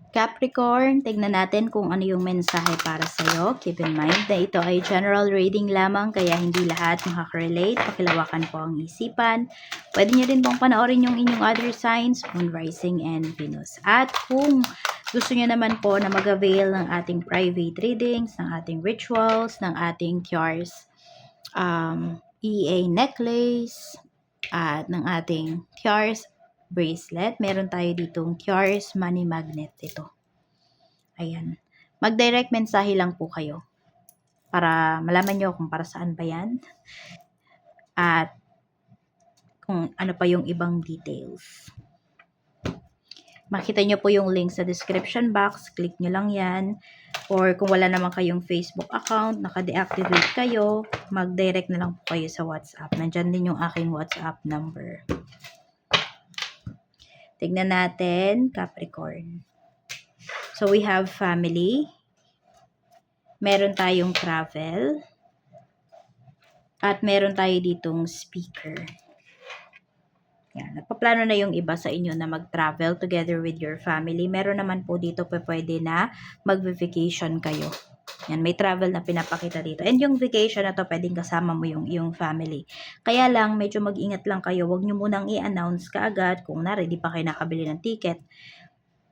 Capricorn, tignan natin kung ano yung mensahe para sa'yo. Keep in mind na ito ay general reading lamang, kaya hindi lahat makaka-relate. Pakilawakan po ang isipan. Pwede nyo rin pong panoorin yung inyong other signs, Moon, Rising, and Venus. At kung gusto nyo naman po na mag-avail ng ating private readings, ng ating rituals, ng ating cures, EA necklace, at ng ating cures bracelet, meron tayo ditong cures money magnet ito. Ayan. Mag-direct mensahe lang po kayo para malaman nyo kung para saan ba yan at kung ano pa yung ibang details. Makita nyo po yung link sa description box. Click nyo lang yan. Or kung wala naman kayong Facebook account, naka-deactivate kayo, mag-direct na lang po kayo sa WhatsApp. Nandyan din yung aking WhatsApp number. Tignan natin, Capricorn. So, we have family. Meron tayong travel. At meron tayo ditong speaker. Yan. Nagpaplano na yung iba sa inyo na mag-travel together with your family. Meron naman po dito pwede na mag-vacation kayo. Yan, may travel na pinapakita dito. And yung vacation na to, pwedeng kasama mo yung family. Kaya lang, medyo mag-ingat lang kayo. Huwag nyo munang i-announce kaagad kung di pa kayo nakabili ng ticket.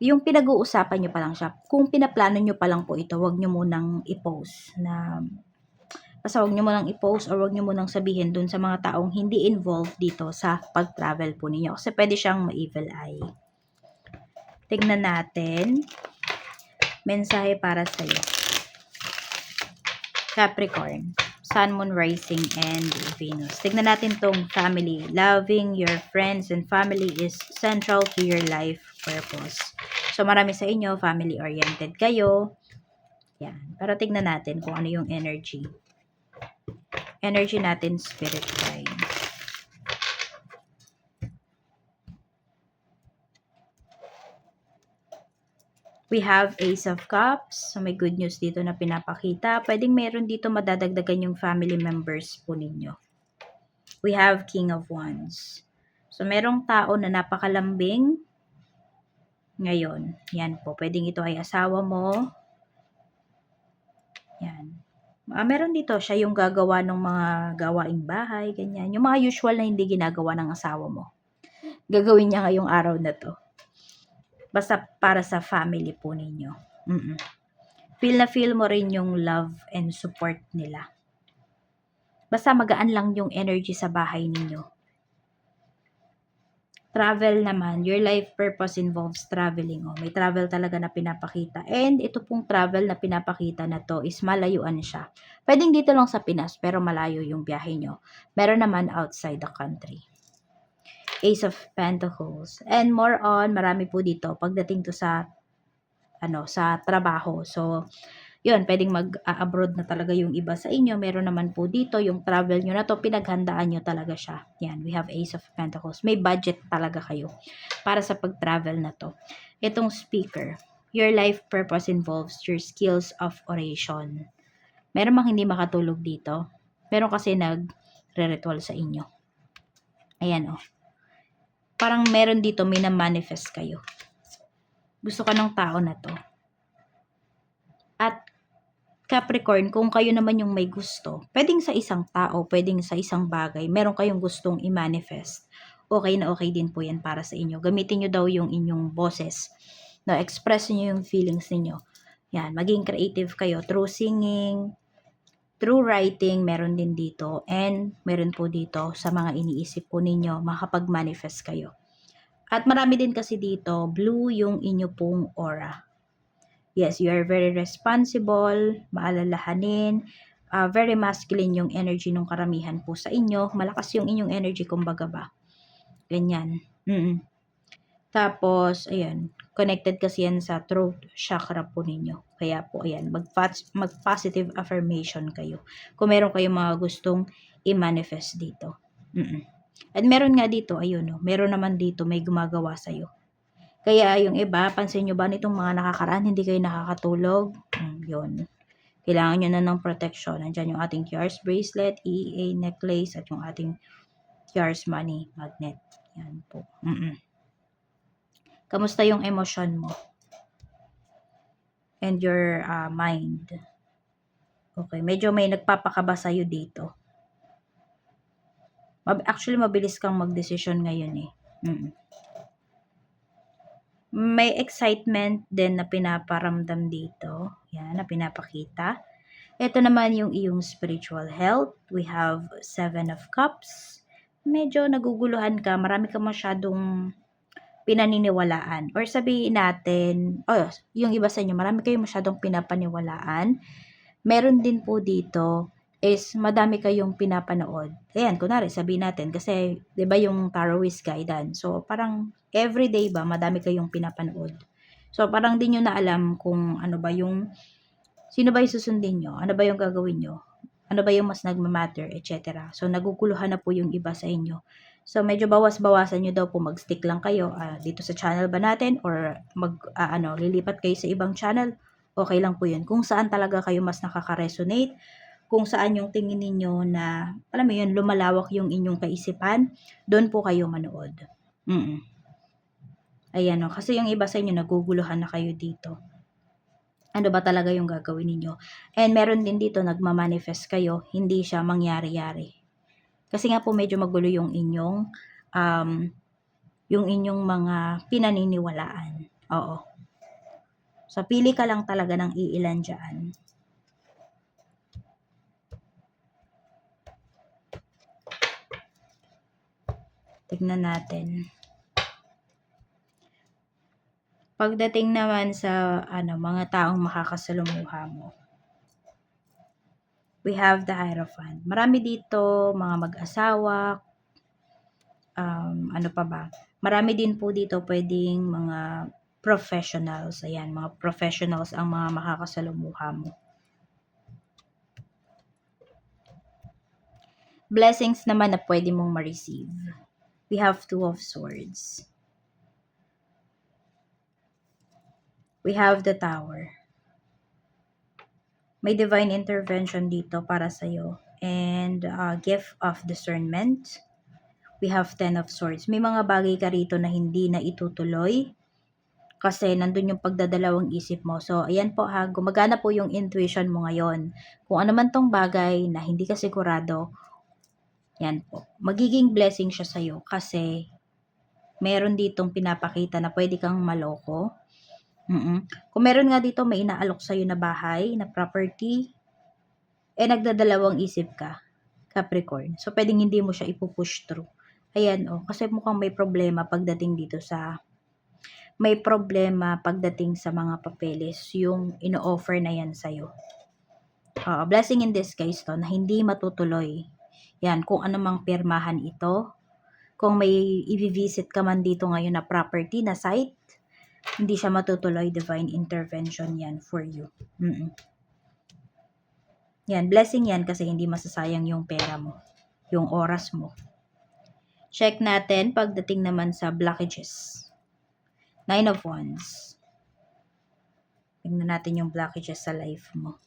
Yung pinag-uusapan nyo pa lang siya. Kung pinaplano nyo pa lang po ito, huwag nyo munang i-post na basta huwag nyo munang i-post or huwag nyo munang sabihin dun sa mga taong hindi involved dito sa pag-travel po ninyo. Kasi pwede siyang ma-evil eye. Tignan natin. Mensahe para sa'yo. Capricorn. Sun, Moon, Rising, and Venus. Tignan natin tong family. Loving your friends and family is central to your life purpose. So, marami sa inyo, family-oriented kayo. Yan. Pero tignan natin kung ano yung energy. Energy natin, spirit guide. We have Ace of Cups. So, may good news dito na pinapakita. Pwedeng meron dito madadagdagan yung family members po ninyo. We have King of Wands. So, merong tao na napakalambing. Ngayon, yan po. Pwedeng ito ay asawa mo. Yan. Meron dito, siya yung gagawa ng mga gawaing bahay, ganyan. Yung mga usual na hindi ginagawa ng asawa mo. Gagawin niya ngayong araw na to. Basta para sa family po ninyo. Feel na feel mo rin yung love and support nila. Basta magaan lang yung energy sa bahay ninyo. Travel naman, your life purpose involves traveling. May travel talaga na pinapakita. And ito pong travel na pinapakita na to is malayuan siya. Pwedeng dito lang sa Pinas, pero malayo yung biyahe nyo. Meron naman outside the country. Ace of Pentacles. And more on, marami po dito pagdating to sa sa trabaho. So, yun, pwedeng mag-abroad na talaga yung iba sa inyo. Meron naman po dito, yung travel nyo na to, pinaghandaan nyo talaga siya. Yan, we have Ace of Pentacles. May budget talaga kayo para sa pag-travel na to. Itong speaker, your life purpose involves your skills of oration. Meron mang hindi makatulog dito. Meron kasi nag-ritual sa inyo. Ayan, parang meron dito, may na-manifest kayo. Gusto ka ng tao na to. At Capricorn, kung kayo naman yung may gusto, pwedeng sa isang tao, pwedeng sa isang bagay, meron kayong gustong i-manifest. Okay na okay din po yan para sa inyo. Gamitin nyo daw yung inyong boses. Express nyo yung feelings niyo. Yan, maging creative kayo through singing, through writing, meron din dito. And meron po dito sa mga iniisip po ninyo, makapag-manifest kayo. At marami din kasi dito, blue yung inyo pong aura. Yes, you are very responsible, maalalahanin, very masculine yung energy ng karamihan po sa inyo. Malakas yung inyong energy, kumbaga ba. Ganyan. Tapos, ayan, connected kasi yan sa throat chakra po ninyo. Kaya po, ayan, mag-positive affirmation kayo. Kung meron kayong mga gustong i-manifest dito. At meron nga dito, ayun, meron naman dito may gumagawa sa'yo. Kaya yung iba, pansin nyo ba nitong mga nakakaraan, hindi kayo nakakatulog? Yun. Kailangan nyo na ng protection. Nandyan yung ating Cures bracelet, EA necklace, at yung ating Cures money magnet. Yan po. Kamusta yung emosyon mo? and your mind. Okay, medyo may nagpapakaba sa'yo dito. Actually, mabilis kang magdesisyon ngayon eh. May excitement din na pinaparamdam dito. Yan, na pinapakita. Ito naman yung iyong spiritual health. We have 7 of Cups. Medyo naguguluhan ka. Marami ka masyadong pinaniniwalaan. Or sabihin natin, yung iba sa inyo, marami kayong masyadong pinapaniwalaan. Meron din po dito is madami kayong pinapanood. Ayan, kunwari, sabihin natin, kasi, di ba yung Taroist guidance? So, parang everyday ba, madami kayong pinapanood. So, parang di nyo na alam kung ano ba yung, sino ba yung susundin nyo? Ano ba yung gagawin nyo? Ano ba yung mas nagmamatter, etc. So, naguguluhan na po yung iba sa inyo. So, medyo bawas-bawasan nyo daw po, mag-stick lang kayo dito sa channel ba natin or lilipat kayo sa ibang channel. Okay lang po yun. Kung saan talaga kayo mas nakaka-resonate, kung saan yung tingin ninyo na, alam mo yun, lumalawak yung inyong kaisipan, doon po kayo manood. Ayan o, kasi yung iba sa inyo, naguguluhan na kayo dito. Ano ba talaga yung gagawin ninyo? And meron din dito, nagmamanifest kayo, hindi siya mangyari-yari. Kasi nga po, medyo magulo yung inyong mga pinaniniwalaan. Oo. So, pili ka lang talaga ng iilan dyan. Tignan natin. Pagdating naman sa mga taong makakasalumuha mo. We have the Hierophant. Marami dito, mga mag-asawa, ano pa ba? Marami din po dito pwedeng mga professionals. Ayan, mga professionals ang mga makakasalumuha mo. Blessings naman na pwede mong ma-receive. We have 2 of Swords. We have the Tower. May divine intervention dito para sa'yo. And gift of discernment. We have 10 of Swords. May mga bagay ka rito na hindi na itutuloy. Kasi nandun yung pagdadalawang isip mo. So, ayan po ha, gumagana po yung intuition mo ngayon. Kung ano man tong bagay na hindi ka sigurado, yan po. Magiging blessing siya sa'yo kasi meron ditong pinapakita na pwede kang maloko. Kung meron nga dito may inaalok sa'yo na bahay, na property, nagdadalawang isip ka, Capricorn. So, pwedeng hindi mo siya ipupush through. Ayan kasi mukhang may problema pagdating dito sa mga papeles, yung ino-offer na yan sa'yo. Blessing in disguise to, na hindi matutuloy. Yan, kung ano mang pirmahan ito, kung may i-visit ka man dito ngayon na property, na site, hindi siya matutuloy, divine intervention yan for you. Yan, blessing yan kasi hindi masasayang yung pera mo, yung oras mo. Check natin pagdating naman sa blockages. 9 of Wands. Tingnan natin yung blockages sa life mo.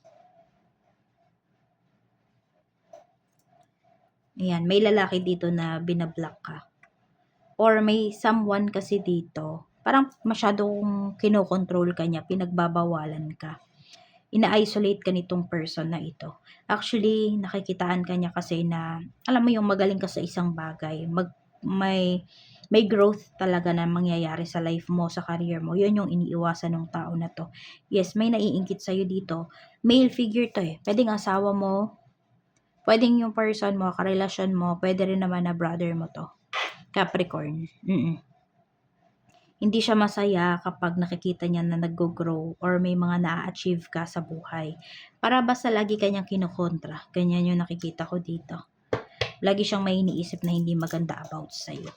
Ayan, may lalaki dito na binablock ka. Or may someone kasi dito, parang masyadong kinokontrol ka niya, pinagbabawalan ka. Ina-isolate ka nitong person na ito. Actually, nakikitaan ka niya kasi na, alam mo yung magaling ka sa isang bagay, may growth talaga na mangyayari sa life mo, sa career mo. Yun yung iniiwasan ng tao na to. Yes, may naiingkit sa'yo dito. Male figure to Pwedeng asawa mo, pwedeng yung person mo, karelasyon mo, pwede rin naman na brother mo to. Capricorn. Hindi siya masaya kapag nakikita niya na nag-grow or may mga na-achieve ka sa buhay. Para basta lagi kanyang kinokontra. Ganyan yung nakikita ko dito. Lagi siyang may iniisip na hindi maganda about sa'yo.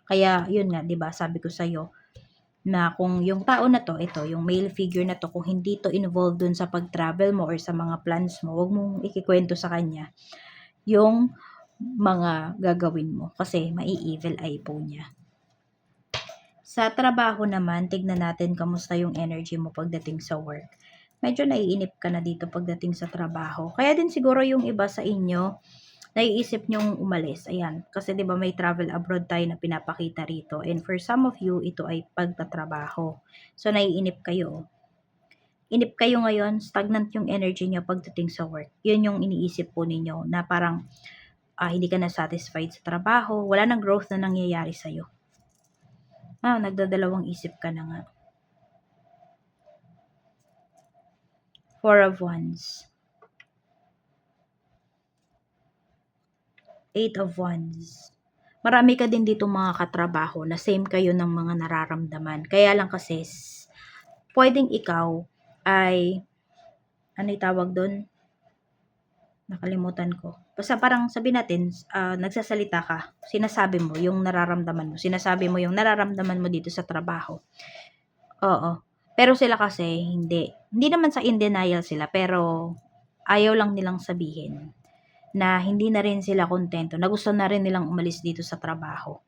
Kaya, yun nga, 'di ba? Sabi ko sa'yo na kung yung tao na to, ito, yung male figure na to, kung hindi to involved dun sa pag-travel mo or sa mga plans mo, wag mong ikikwento sa kanya yung mga gagawin mo kasi mai-evil eye po niya. Sa trabaho naman, tignan natin kamusta yung energy mo pagdating sa work. Medyo naiinip ka na dito pagdating sa trabaho. Kaya din siguro yung iba sa inyo, naiisip nyong umalis. Ayan, kasi 'di ba may travel abroad tayo na pinapakita rito. And for some of you, ito ay pagtatrabaho. So naiinip kayo. inip kayo ngayon, stagnant yung energy nyo pagdating sa work. Yun yung iniisip po ninyo na parang hindi ka na satisfied sa trabaho, wala nang growth na nangyayari sa'yo. Nagdadalawang isip ka na nga. Four of Wands. Eight of Wands. Marami ka din dito mga katrabaho na same kayo ng mga nararamdaman. Kaya lang kasi, pwedeng ikaw ay, ano tawag doon? Nakalimutan ko. Basta parang sabi natin, nagsasalita ka, sinasabi mo yung nararamdaman mo. Sinasabi mo yung nararamdaman mo dito sa trabaho. Oo. Pero sila kasi, hindi. Hindi naman sa in denial sila, pero ayaw lang nilang sabihin na hindi na rin sila kontento, na gusto na rin nilang umalis dito sa trabaho.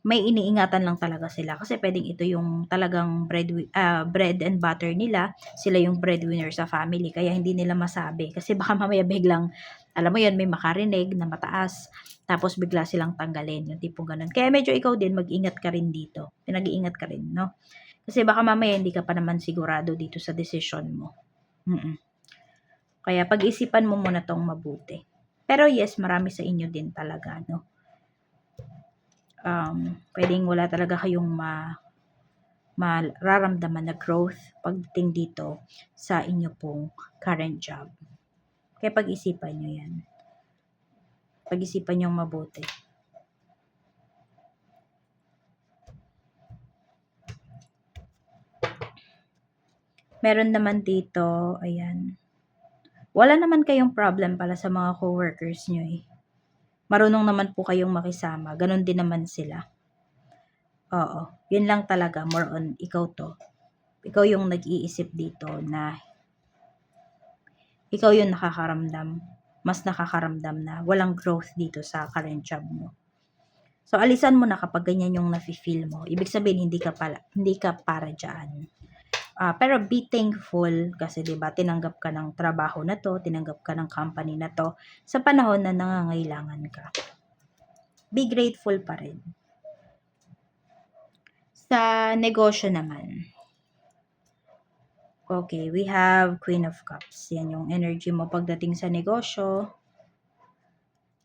May iniingatan lang talaga sila kasi pwedeng ito yung talagang bread and butter nila, sila yung breadwinner sa family, kaya hindi nila masabi kasi baka mamaya biglang, alam mo yun, may makarinig na mataas, tapos bigla silang tanggalin, yung tipong ganun. Kaya medyo ikaw din, mag-ingat ka rin dito, pinag-iingat ka rin, no? Kasi baka mamaya hindi ka pa naman sigurado dito sa decision mo. Kaya pag-isipan mo muna tong mabuti. Pero yes, marami sa inyo din talaga, no? Pwedeng wala talaga kayong mararamdaman na growth pagdating dito sa inyo pong current job. Kaya pag-isipan nyo yan. Pag-isipan nyo mabuti. Meron naman dito, ayan. Wala naman kayong problem pala sa mga coworkers nyo eh. Marunong naman po kayong makisama. Ganon din naman sila. Oo. Yun lang talaga. More on ikaw to. Ikaw yung nag-iisip dito na ikaw yung nakakaramdam. Mas nakakaramdam na walang growth dito sa current job mo. So, alisan mo na kapag ganyan yung nafe-feel mo. Ibig sabihin, hindi ka para dyan. Pero be thankful kasi 'di ba tinanggap ka ng trabaho na to, tinanggap ka ng company na to sa panahon na nangangailangan ka. Be grateful pa rin. Sa negosyo naman. Okay, we have Queen of Cups. Yan yung energy mo pagdating sa negosyo.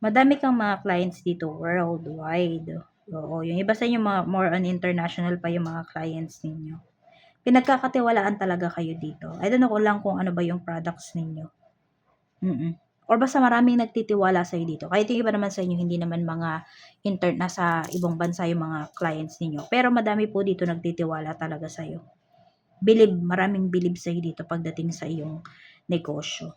Madami kang mga clients dito worldwide. Oo, yung iba sa inyo more on international pa yung mga clients ninyo. Pinagkakatiwalaan talaga kayo dito. I don't know kung ano ba yung products ninyo. Or basta maraming nagtitiwala sa'yo dito. Kahit yung iba naman sa inyo, hindi naman mga nasa ibang bansa yung mga clients ninyo. Pero madami po dito nagtitiwala talaga sa'yo. Maraming bilib sa'yo dito pagdating sa iyong negosyo.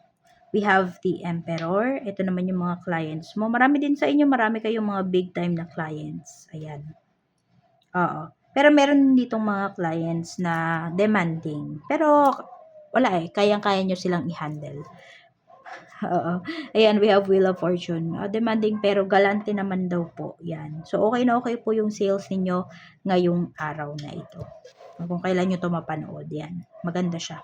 We have the Emperor. Ito naman yung mga clients mo. Marami din sa inyo, marami kayong mga big time na clients. Ayan. Oo. Pero meron ditong mga clients na demanding. Pero wala kayang-kaya nyo silang i-handle. Oo. Ayan, we have Wheel of Fortune. Demanding pero galante naman daw po. Yan. So, okay na okay po yung sales ninyo ngayong araw na ito. Kung kailan nyo to mapanood, yan. Maganda siya.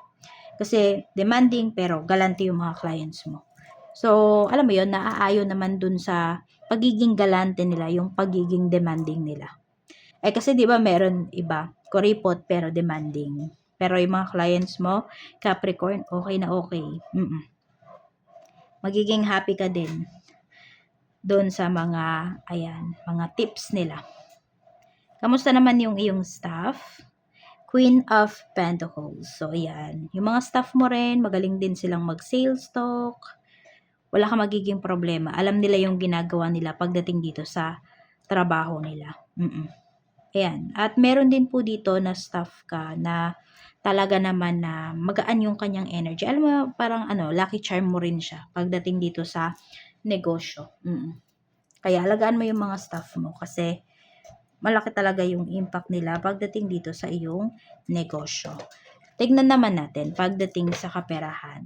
Kasi demanding pero galante yung mga clients mo. So, alam mo yun, naaayon naman dun sa pagiging galante nila, yung pagiging demanding nila. Kasi 'di ba meron iba, kuripot pero demanding. Pero yung mga clients mo, Capricorn, okay na okay. Magiging happy ka din doon sa mga tips nila. Kamusta naman yung iyong staff? Queen of Pentacles. So, ayan. Yung mga staff mo rin, magaling din silang mag-sales talk. Wala kang magiging problema. Alam nila yung ginagawa nila pagdating dito sa trabaho nila. Ayan. At meron din po dito na staff ka na talaga naman na magaan yung kanyang energy. Alam mo, parang lucky charm mo rin siya pagdating dito sa negosyo. Kaya alagaan mo yung mga staff mo kasi malaki talaga yung impact nila pagdating dito sa iyong negosyo. Tignan naman natin pagdating sa kaperahan.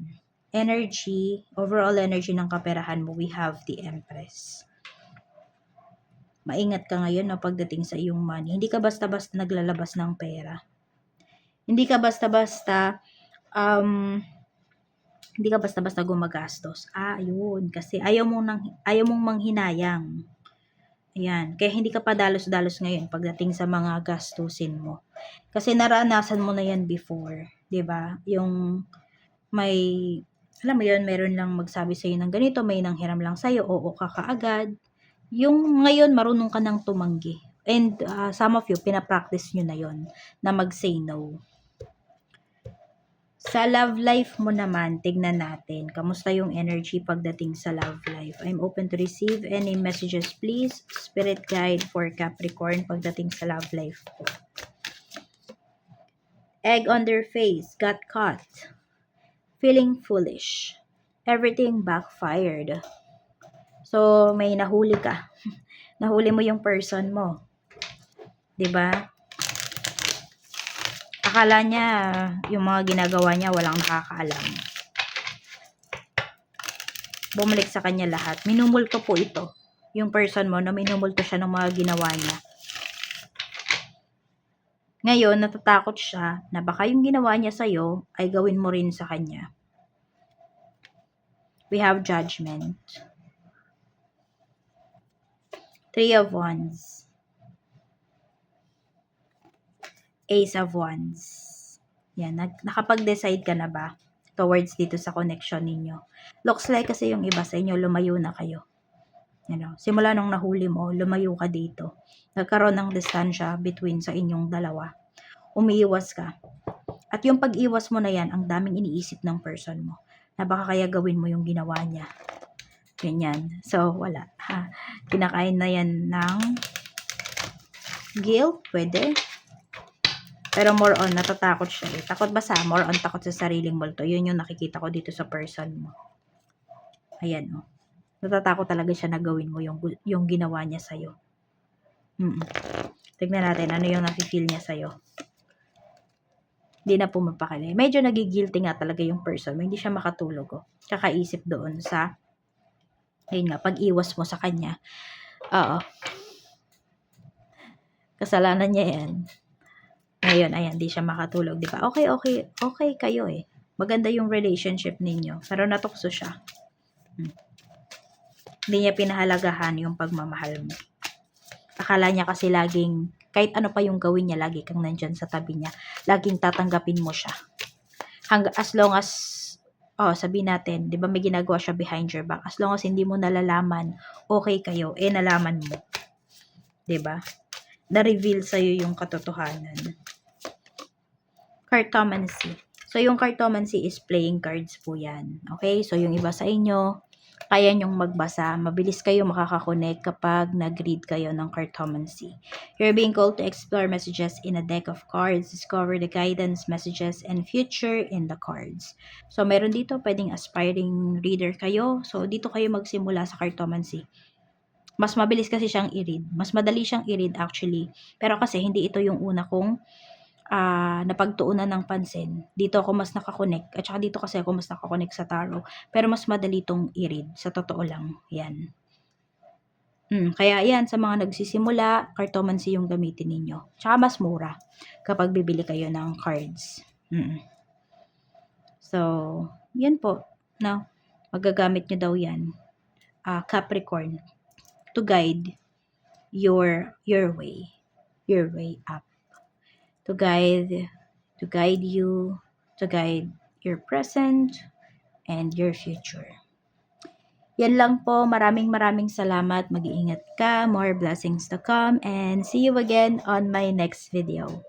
Overall energy ng kaperahan mo, we have the Empress. Maingat ka ngayon pagdating sa iyong money. Hindi ka basta-basta naglalabas ng pera. Hindi ka basta-basta gumagastos. Ayun, kasi ayaw mong manghinayang. Ayan, kaya hindi ka pa dalos-dalos ngayon pagdating sa mga gastusin mo. Kasi naranasan mo na yan before, 'di ba? Yung may, alam mo yun, meron lang magsabi sa'yo ng ganito, may nanghiram lang sa'yo, oo ka kaagad. Yung ngayon marunong ka ng tumanggi. And some of you, pinapractice nyo na yon na mag-say no. Sa love life mo naman, tignan natin. Kamusta yung energy pagdating sa love life? I'm open to receive any messages, please. Spirit guide for Capricorn pagdating sa love life. Egg on their face, got caught. Feeling foolish. Everything backfired. So, may nahuli ka. Nahuli mo yung person mo. 'Di ba? Akala niya, yung mga ginagawa niya, walang nakakaalam. Bumalik sa kanya lahat. Minumulto po ito. Yung person mo, na minumulto siya ng mga ginawa niya. Ngayon, natatakot siya na baka yung ginawa niya sa'yo ay gawin mo rin sa kanya. We have judgment. 3 of Wands. Ace of Wands. Yan, nakapag-decide ka na ba towards dito sa connection ninyo? Looks like kasi yung iba sa inyo, lumayo na kayo. Simula nung nahuli mo, lumayo ka dito. Nagkaroon ng distansya between sa inyong dalawa. Umiiwas ka. At yung pag-iwas mo na yan, ang daming iniisip ng person mo. Na baka kaya gawin mo yung ginawa niya. Ganyan. So, wala. Kinakain na yan ng guilt, pwede. Pero more on, natatakot siya. Takot ba sa? More on, takot sa sariling multo. Yun yung nakikita ko dito sa person mo. Ayan, oh. Natatakot talaga siya na gawin mo yung ginawa niya sa'yo. Tignan natin, ano yung nafe-feel niya sa'yo. Hindi na pumapakali. Medyo nagigilty nga talaga yung person mo. Hindi siya makatulog, oh. Kakaisip doon sa, ayun nga, pag-iwas mo sa kanya. Oo. Kasalanan niya yan. Ngayon, ayan, di siya makatulog, di ba? Okay kayo eh. Maganda yung relationship ninyo. Pero natukso siya. Hindi niya pinahalagahan yung pagmamahal mo. Akala niya kasi laging, kahit ano pa yung gawin niya, lagi kang nandyan sa tabi niya. Laging tatanggapin mo siya. As long as, sabihin natin, di ba may ginagawa siya behind your back. As long as hindi mo nalalaman, okay kayo, nalaman mo. Di ba? Na-reveal sa'yo yung katotohanan. Cartomancy. So, yung cartomancy is playing cards po yan. Okay? So, yung iba sa inyo, kaya nyong magbasa. Mabilis kayo makakakonect kapag nag-read kayo ng cartomancy. You're being called to explore messages in a deck of cards. Discover the guidance, messages, and future in the cards. So, meron dito, pwedeng aspiring reader kayo. So, dito kayo magsimula sa cartomancy. Mas mabilis kasi siyang i-read. Mas madali siyang i-read actually. Pero kasi hindi ito yung una kong napagtuunan ng pansin. Dito ako mas nakakonect. At saka dito kasi ako mas nakakonect sa tarot. Pero mas madali itong i-read. Sa totoo lang. Yan. Kaya yan, sa mga nagsisimula, cartomancy yung gamitin ninyo. Tsaka mas mura kapag bibili kayo ng cards. So, yan po. No? Magagamit nyo daw yan. Capricorn. To guide your way. Your way up. To guide you, to guide your present and your future. Yan lang po. Maraming salamat. Mag-iingat ka. More blessings to come and see you again on my next video.